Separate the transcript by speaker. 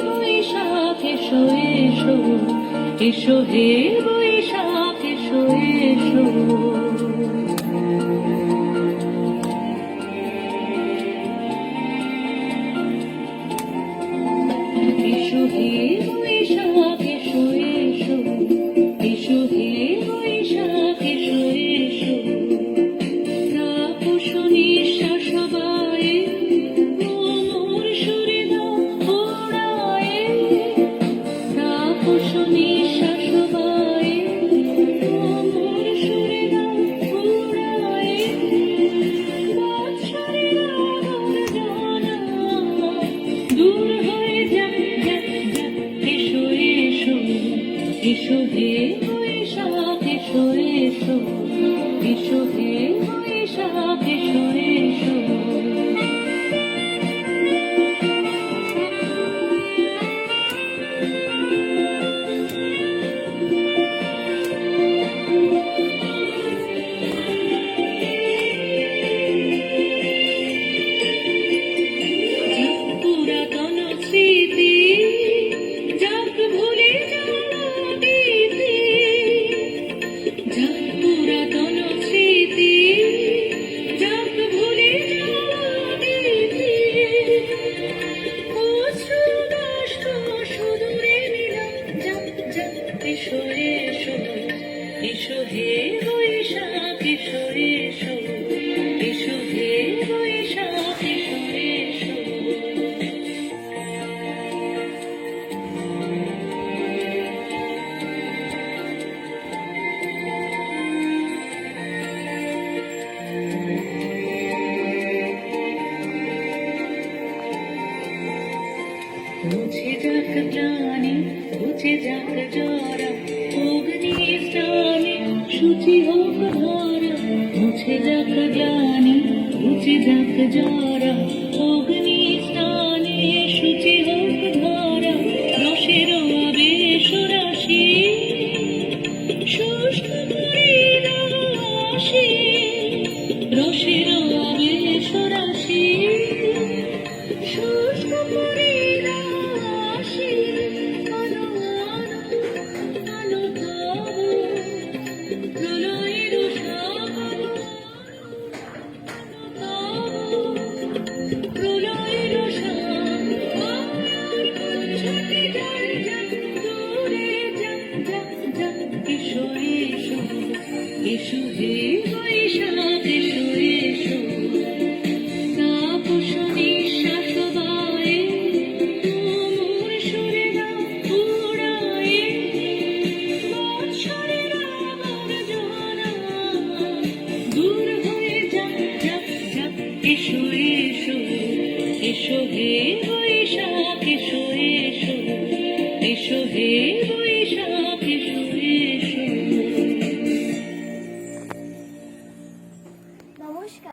Speaker 1: বৈশাখ এসো এসো, এসো হে বৈশাখ এসো এসো। এসো হে বৈশাখ এসো এসো, এসো হে বৈশাখ এসো এসো। তাপস নিঃশ্বাস বায়ে মোর সুরে দাও ওড়ায়ে, তাপস নিঃশ্বাস বায়ে মোর সুরে দাও ওড়ায়ে। বৎসরের আগর জানা দূর হয়ে যাক যাক যাক। এসো এসো, এসো হে বৈশাখ এসো এসো, এসো হে বৈশাখ এসো এসো। পুরাতন স্মৃতি যাক ভুলে যাওয়া অতীতে, যাক পুরাতন স্মৃতি যাক ভুলে যাওয়া অতীতে। অশ্রু বাষ্প সুদূরে নিলাম যাক যাক। এসো এসো, এসো হে বৈশাখ এসো এসো, এসো হে বৈশাখ এসো এসো। মুছে যাক প্রাণে, মুছে যাক জরা, অগ্নি স্নানে শুচি হোক ধরা। মুছে যাক গ্লানি, মুছে যাক জরা, অগ্নি স্নানে শুচি হোক ধরা। রসের আবেশ রাশি শুষ্ক করে দাও আসি, রসের আবেশ রাশি শুষ্ক করে দাও আসি। আলো আলো আলো তব প্রলয়ের সাগর, প্রলয়ের সাগর ছুটে যাক যাক দূরে যাক যাক যাক। এসো এসো, এসো হে বৈশাখ এসো এসো। তাপস নিঃশ্বাস বায়ে মোর সুরে দাও ওড়ায়ে। বৎসরের আগর জানা দূর হয়ে যাক যাক যাক। এসো এসো, এসো হে বৈশাখ এসো এসো, এসো হে